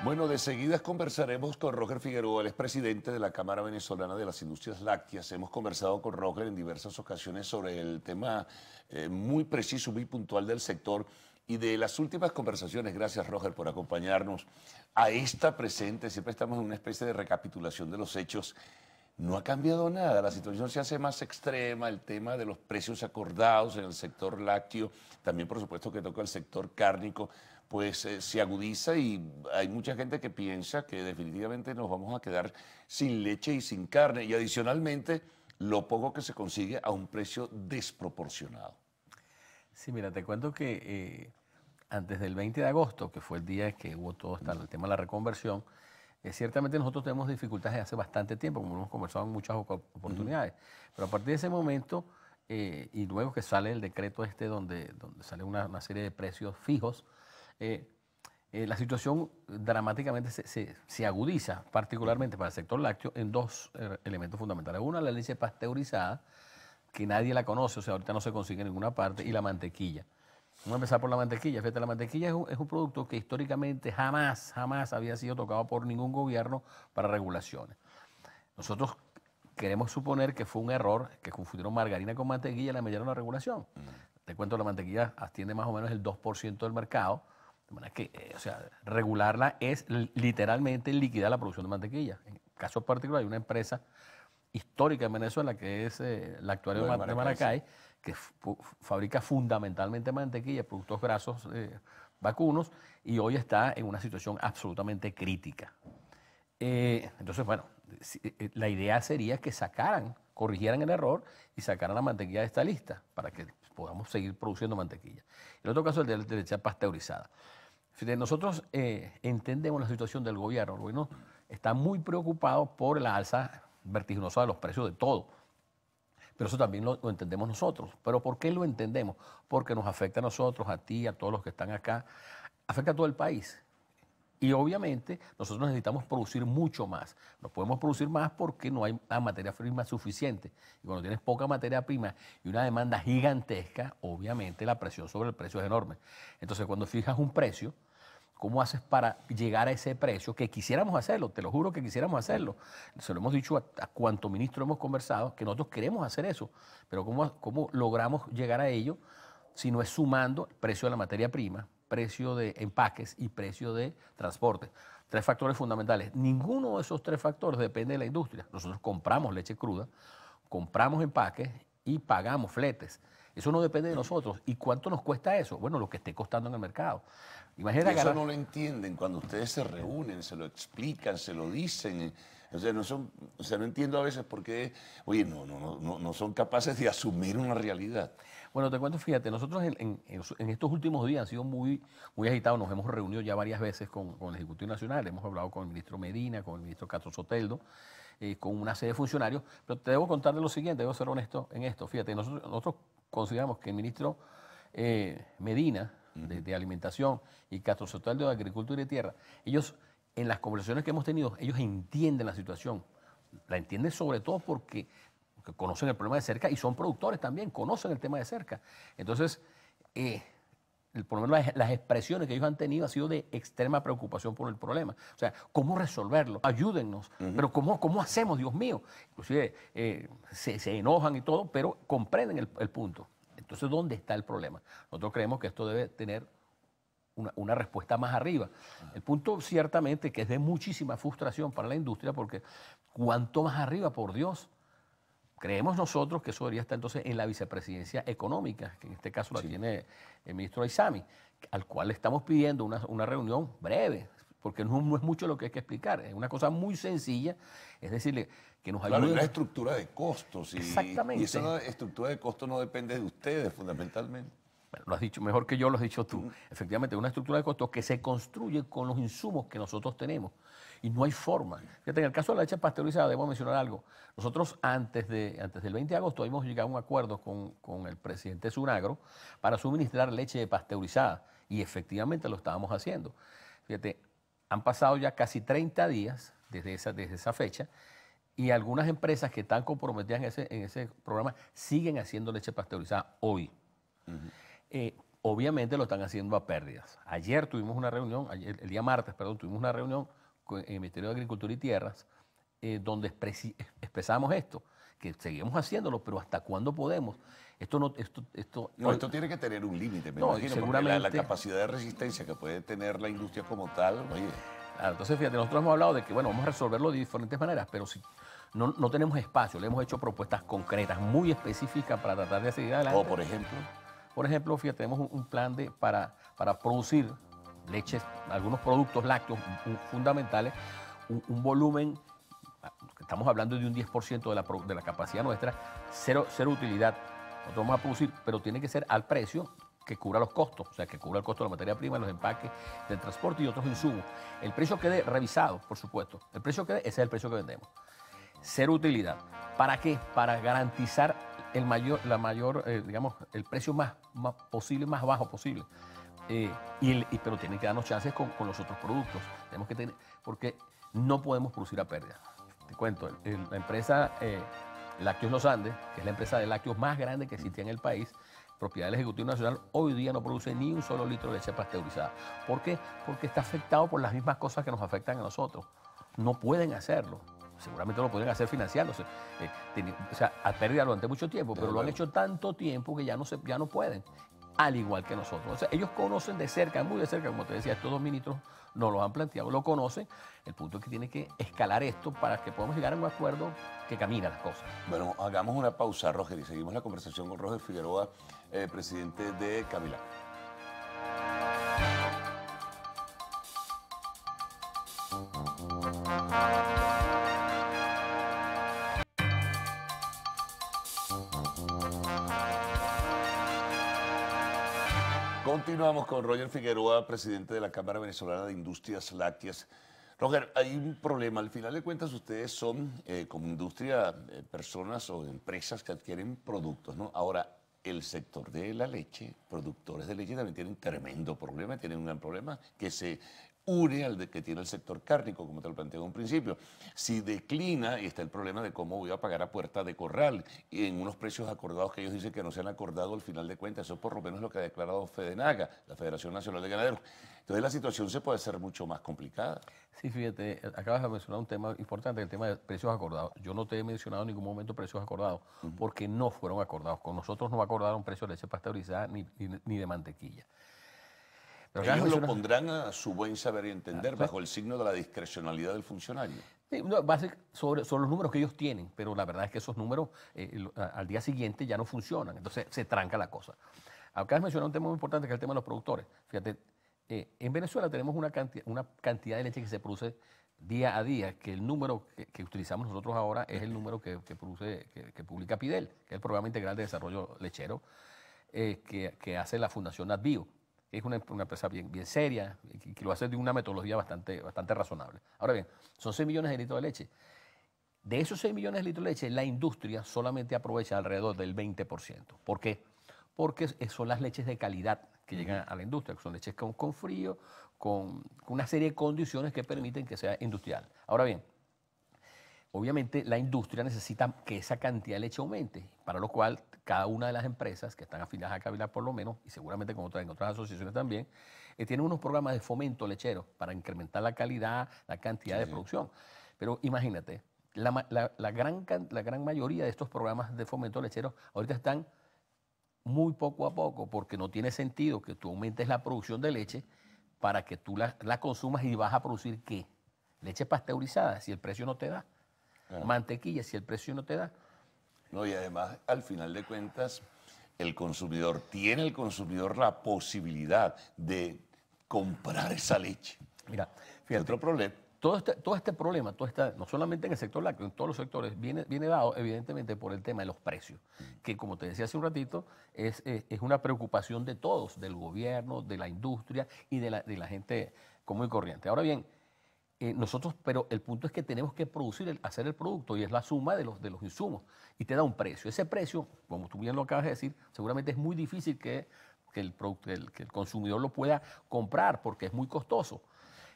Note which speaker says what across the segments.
Speaker 1: Bueno, de seguidas conversaremos con Roger Figueroa, él es presidente de la Cámara Venezolana de las Industrias Lácteas. Hemos conversado con Roger en diversas ocasiones sobre el tema muy preciso, muy puntual del sector y de las últimas conversaciones. Gracias, Roger, por acompañarnos a esta presente. Siempre estamos en una especie de recapitulación de los hechos. No ha cambiado nada, la situación se hace más extrema, el tema de los precios acordados en el sector lácteo, también por supuesto que toca el sector cárnico, pues se agudiza y hay mucha gente que piensa que definitivamente nos vamos a quedar sin leche y sin carne y adicionalmente lo poco que se consigue a un precio desproporcionado.
Speaker 2: Sí, mira, te cuento que antes del 20 de agosto, que fue el día que hubo todo el tema de la reconversión, ciertamente nosotros tenemos dificultades desde hace bastante tiempo, como hemos conversado en muchas oportunidades, pero a partir de ese momento y luego que sale el decreto donde sale una serie de precios fijos, la situación dramáticamente se agudiza, particularmente para el sector lácteo, en dos elementos fundamentales. Una, la leche pasteurizada, que nadie la conoce, o sea, ahorita no se consigue en ninguna parte, y la mantequilla. Vamos a empezar por la mantequilla. Fíjate, la mantequilla es un producto que históricamente jamás había sido tocado por ningún gobierno para regulaciones. Nosotros queremos suponer que fue un error, que confundieron margarina con mantequilla y la metieron a la regulación. Te cuento, la mantequilla atiende más o menos el 2% del mercado, de manera que, o sea, regularla es literalmente liquidar la producción de mantequilla. En caso particular, hay una empresa histórica en Venezuela, que es la Actuario de Maracay, que fabrica fundamentalmente mantequilla, productos grasos vacunos, y hoy está en una situación absolutamente crítica. Entonces, bueno, la idea sería que corrigieran el error y sacaran la mantequilla de esta lista para que podamos seguir produciendo mantequilla. El otro caso es el de leche pasteurizada. Fíjate, nosotros entendemos la situación del gobierno. El gobierno está muy preocupado por la alza vertiginosa de los precios de todo. Pero eso también lo entendemos nosotros. ¿Pero por qué lo entendemos? Porque nos afecta a nosotros, a ti, a todos los que están acá. Afecta a todo el país. Y obviamente nosotros necesitamos producir mucho más. No podemos producir más porque no hay la materia prima suficiente. Y cuando tienes poca materia prima y una demanda gigantesca, obviamente la presión sobre el precio es enorme. Entonces, cuando fijas un precio, ¿cómo haces para llegar a ese precio? Que quisiéramos hacerlo, te lo juro que quisiéramos hacerlo. Se lo hemos dicho a cuanto ministro hemos conversado, que nosotros queremos hacer eso. Pero ¿cómo logramos llegar a ello si no es sumando el precio de la materia prima, precio de empaques y precio de transporte? Tres factores fundamentales. Ninguno de esos tres factores depende de la industria. Nosotros compramos leche cruda, compramos empaques y pagamos fletes. Eso no depende de nosotros. ¿Y cuánto nos cuesta eso? Bueno, lo que esté costando en el mercado.
Speaker 1: Imagínate, y eso no lo entienden cuando ustedes se reúnen, se lo explican, se lo dicen. O sea, no entiendo a veces por qué, oye, no son capaces de asumir una realidad.
Speaker 2: Bueno, te cuento, fíjate, nosotros en estos últimos días han sido muy agitados. Nos hemos reunido ya varias veces con el Ejecutivo Nacional. Hemos hablado con el ministro Medina, con el ministro Castro Soteldo, con una serie de funcionarios. Pero te debo contar de lo siguiente, debo ser honesto en esto. Fíjate, nosotros consideramos que el ministro Medina, de Alimentación, y Castro Soteldo de Agricultura y Tierra, ellos, en las conversaciones que hemos tenido, ellos entienden la situación. La entienden sobre todo porque conocen el problema de cerca y son productores también, conocen el tema de cerca. Entonces, por lo menos las expresiones que ellos han tenido han sido de extrema preocupación por el problema. O sea, ¿cómo resolverlo? Ayúdennos. Pero ¿cómo hacemos, Dios mío? Inclusive se enojan y todo, pero comprenden el punto. Entonces, ¿dónde está el problema? Nosotros creemos que esto debe tener una respuesta más arriba. El punto ciertamente que es de muchísima frustración para la industria, porque cuanto más arriba, por Dios, creemos nosotros que eso debería estar entonces en la vicepresidencia económica, que en este caso la tiene el ministro Aizami, al cual le estamos pidiendo una reunión breve, porque no es mucho lo que hay que explicar, es una cosa muy sencilla, es decirle que nos ayude.
Speaker 1: Claro, una estructura de costos.
Speaker 2: Exactamente.
Speaker 1: Y esa estructura de costos no depende de ustedes fundamentalmente.
Speaker 2: Bueno, lo has dicho mejor que yo, lo has dicho tú. Efectivamente, una estructura de costos que se construye con los insumos que nosotros tenemos. Y no hay forma. Fíjate, en el caso de la leche pasteurizada, debo mencionar algo. Nosotros antes del 20 de agosto hemos llegado a un acuerdo con el presidente Sunagro para suministrar leche pasteurizada. Y efectivamente lo estábamos haciendo. Fíjate, han pasado ya casi 30 días desde esa fecha y algunas empresas que están comprometidas en ese programa siguen haciendo leche pasteurizada hoy. obviamente lo están haciendo a pérdidas. Ayer tuvimos una reunión, el día martes, perdón, tuvimos una reunión con el Ministerio de Agricultura y Tierras, donde expresamos esto, que seguimos haciéndolo, pero ¿hasta cuándo podemos?
Speaker 1: Esto tiene que tener un límite, me
Speaker 2: no,
Speaker 1: imagino,
Speaker 2: seguramente,
Speaker 1: porque la capacidad de resistencia que puede tener la industria como tal, oye.
Speaker 2: Claro, entonces, fíjate, nosotros hemos hablado de que, bueno, vamos a resolverlo de diferentes maneras, pero si no tenemos espacio, le hemos hecho propuestas concretas, muy específicas para tratar de seguir adelante.
Speaker 1: O, por ejemplo.
Speaker 2: Por ejemplo, fíjate, tenemos un plan para producir leches, algunos productos lácteos fundamentales, un volumen, estamos hablando de un 10% de la capacidad nuestra, cero utilidad. Nosotros vamos a producir, pero tiene que ser al precio que cubra los costos, o sea, que cubra el costo de la materia prima, los empaques, del transporte y otros insumos. El precio quede revisado, por supuesto. El precio quede, ese es el precio que vendemos. Cero utilidad. ¿Para qué? Para garantizar digamos, el precio más posible, más bajo posible. Pero tienen que darnos chances con los otros productos. Tenemos que tener, porque no podemos producir a pérdida. Te cuento, la empresa Lácteos Los Andes, que es la empresa de lácteos más grande que existía en el país, propiedad del Ejecutivo Nacional, hoy día no produce ni un solo litro de leche pasteurizada. ¿Por qué? Porque está afectado por las mismas cosas que nos afectan a nosotros. No pueden hacerlo. Seguramente lo pueden hacer financiándose. O sea, a pérdida durante mucho tiempo, pero lo han hecho tanto tiempo que ya no pueden. Al igual que nosotros. O sea, ellos conocen de cerca, muy de cerca, como te decía, estos dos ministros nos lo han planteado, lo conocen. El punto es que tiene que escalar esto para que podamos llegar a un acuerdo que camine las cosas.
Speaker 1: Bueno, hagamos una pausa, Roger, y seguimos la conversación con Roger Figueroa, presidente de Cabilá. Continuamos con Roger Figueroa, presidente de la Cámara Venezolana de Industrias Lácteas. Roger, hay un problema. Al final de cuentas, ustedes son, como industria, personas o empresas que adquieren productos, ¿no? Ahora, el sector de la leche, productores de leche, también tienen tremendo problema, tienen un gran problema que se une al que tiene el sector cárnico, como te lo planteé en un principio. Si declina, y está el problema de cómo voy a pagar a puerta de corral, y en unos precios acordados que ellos dicen que no se han acordado al final de cuentas, eso es por lo menos lo que ha declarado FEDENAGA, la Federación Nacional de Ganaderos. Entonces la situación se puede hacer mucho más complicada.
Speaker 2: Sí, fíjate, acabas de mencionar un tema importante, el tema de precios acordados. Yo no te he mencionado en ningún momento precios acordados, porque no fueron acordados. Con nosotros no acordaron precios de leche pasteurizada ni de mantequilla.
Speaker 1: Pero ellos lo pondrán a su buen saber y entender, bajo el signo de la discrecionalidad del funcionario.
Speaker 2: Sí, sobre los números que ellos tienen, pero la verdad es que esos números al día siguiente ya no funcionan, entonces se tranca la cosa. Acabas de mencionar un tema muy importante que es el tema de los productores. Fíjate, en Venezuela tenemos una cantidad de leche que se produce día a día, que el número que utilizamos nosotros ahora es el número que publica PIDEL, que es el Programa Integral de Desarrollo Lechero, que hace la Fundación NatBio. Es una empresa bien seria, que lo hace de una metodología bastante razonable. Ahora bien, son 6 millones de litros de leche. De esos 6 millones de litros de leche, la industria solamente aprovecha alrededor del 20%. ¿Por qué? Porque son las leches de calidad que llegan a la industria, que son leches con frío, con una serie de condiciones que permiten que sea industrial. Ahora bien, obviamente la industria necesita que esa cantidad de leche aumente, para lo cual cada una de las empresas que están afiliadas a Cabilá por lo menos, y seguramente en otras asociaciones también, tienen unos programas de fomento lechero para incrementar la calidad, la cantidad de producción. Pero imagínate, la gran mayoría de estos programas de fomento lechero ahorita están muy poco a poco, porque no tiene sentido que tú aumentes la producción de leche para que tú la consumas y vas a producir ¿qué? Leche pasteurizada, si el precio no te da. Mantequilla, si el precio no te da.
Speaker 1: No, y además, al final de cuentas, el consumidor la posibilidad de comprar esa leche.
Speaker 2: Mira, fíjate,
Speaker 1: otro problema.
Speaker 2: Todo este problema, no solamente en el sector lácteo, en todos los sectores, viene dado evidentemente por el tema de los precios, que como te decía hace un ratito, es una preocupación de todos, del gobierno, de la industria y de la gente común y corriente. Ahora bien, pero el punto es que tenemos que hacer el producto y es la suma de los insumos y te da un precio. Ese precio, como tú bien lo acabas de decir, seguramente es muy difícil que el consumidor lo pueda comprar porque es muy costoso.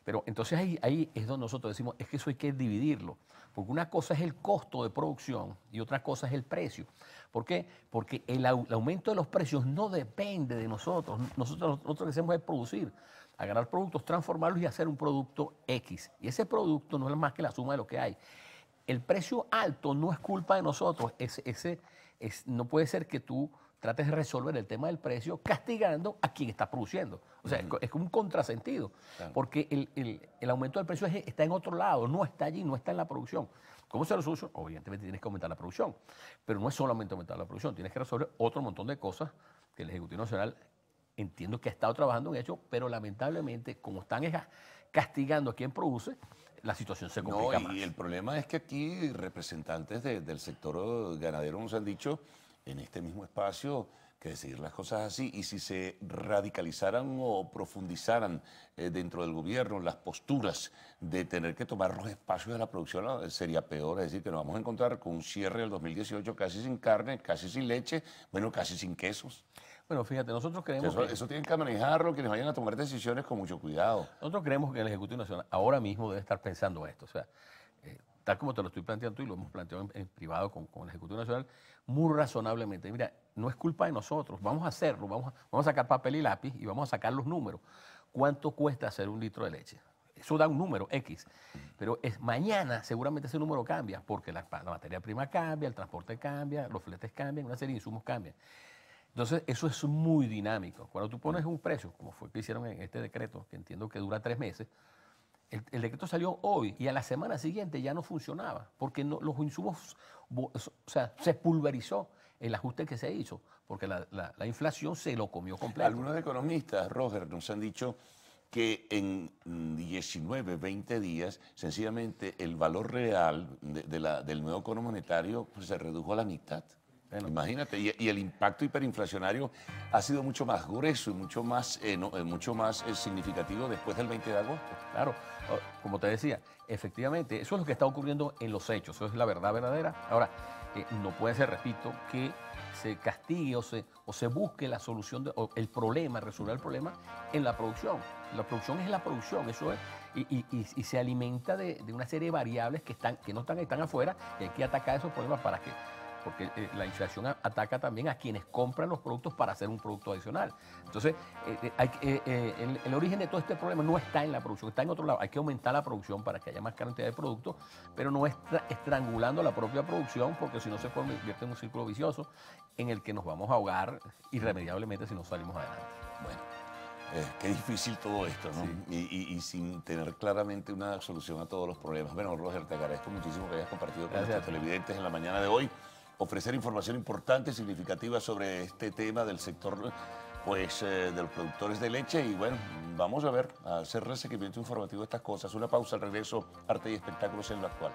Speaker 2: Pero entonces ahí es donde nosotros decimos, es que eso hay que dividirlo, porque una cosa es el costo de producción y otra cosa es el precio. ¿Por qué? Porque el aumento de los precios no depende de nosotros. Nosotros lo que hacemos es producir, agarrar productos, transformarlos y hacer un producto X. Y ese producto no es más que la suma de lo que hay. El precio alto no es culpa de nosotros. No puede ser que tú trates de resolver el tema del precio castigando a quien está produciendo. O sea, es como un contrasentido, claro, porque el aumento del precio está en otro lado, no está allí, no está en la producción. ¿Cómo se resuelve? Obviamente tienes que aumentar la producción, pero no es solamente aumentar la producción, tienes que resolver otro montón de cosas que el Ejecutivo Nacional entiendo que ha estado trabajando en ello, pero lamentablemente, como están castigando a quien produce, la situación se complica más.
Speaker 1: Y el problema es que aquí representantes del sector ganadero nos han dicho en este mismo espacio que decidir las cosas así, y si se radicalizaran o profundizaran dentro del gobierno las posturas de tener que tomar los espacios de la producción, sería peor. Es decir, que nos vamos a encontrar con un cierre del 2018 casi sin carne, casi sin leche, bueno, casi sin quesos.
Speaker 2: Bueno, fíjate, nosotros creemos
Speaker 1: eso tienen que manejarlo, quienes vayan a tomar decisiones con mucho cuidado.
Speaker 2: Nosotros creemos que el Ejecutivo Nacional ahora mismo debe estar pensando esto. O sea, tal como te lo estoy planteando tú y lo hemos planteado en privado con el Ejecutivo Nacional, muy razonablemente. Mira, no es culpa de nosotros, vamos a hacerlo, vamos a sacar papel y lápiz y vamos a sacar los números. ¿Cuánto cuesta hacer un litro de leche? Eso da un número X, pero mañana seguramente ese número cambia porque la materia prima cambia, el transporte cambia, los fletes cambian, una serie de insumos cambian. Entonces, eso es muy dinámico. Cuando tú pones un precio, como fue que hicieron en este decreto, que entiendo que dura 3 meses, el decreto salió hoy y a la semana siguiente ya no funcionaba, porque los insumos, o sea, se pulverizó el ajuste que se hizo, porque la inflación se lo comió completo.
Speaker 1: Algunos economistas, Roger, nos han dicho que en 19, 20 días, sencillamente el valor real del nuevo cono monetario pues, se redujo a la mitad. Bueno, imagínate, y el impacto hiperinflacionario ha sido mucho más grueso y mucho más significativo después del 20 de agosto.
Speaker 2: Claro, como te decía, efectivamente, eso es lo que está ocurriendo en los hechos, eso es la verdad verdadera. Ahora, no puede ser, repito, que se castigue o se busque la solución, o el problema, resolver el problema en la producción. La producción es la producción, eso es, y se alimenta de una serie de variables que no están afuera, y hay que atacar esos problemas porque la inflación ataca también a quienes compran los productos para hacer un producto adicional. Entonces, el origen de todo este problema no está en la producción, está en otro lado. Hay que aumentar la producción para que haya más cantidad de productos, pero no estrangulando la propia producción, porque si no se convierte en un círculo vicioso en el que nos vamos a ahogar irremediablemente si no salimos adelante.
Speaker 1: Bueno. Qué difícil todo esto, ¿no? Sí. Y sin tener claramente una solución a todos los problemas. Bueno, Roger, te agradezco muchísimo que hayas compartido con nuestros televidentes en la mañana de hoy, ofrecer información importante y significativa sobre este tema del sector pues, de los productores de leche. Y bueno, vamos a ver, a hacer el seguimiento informativo de estas cosas. Una pausa, al regreso, arte y espectáculos en lo actual.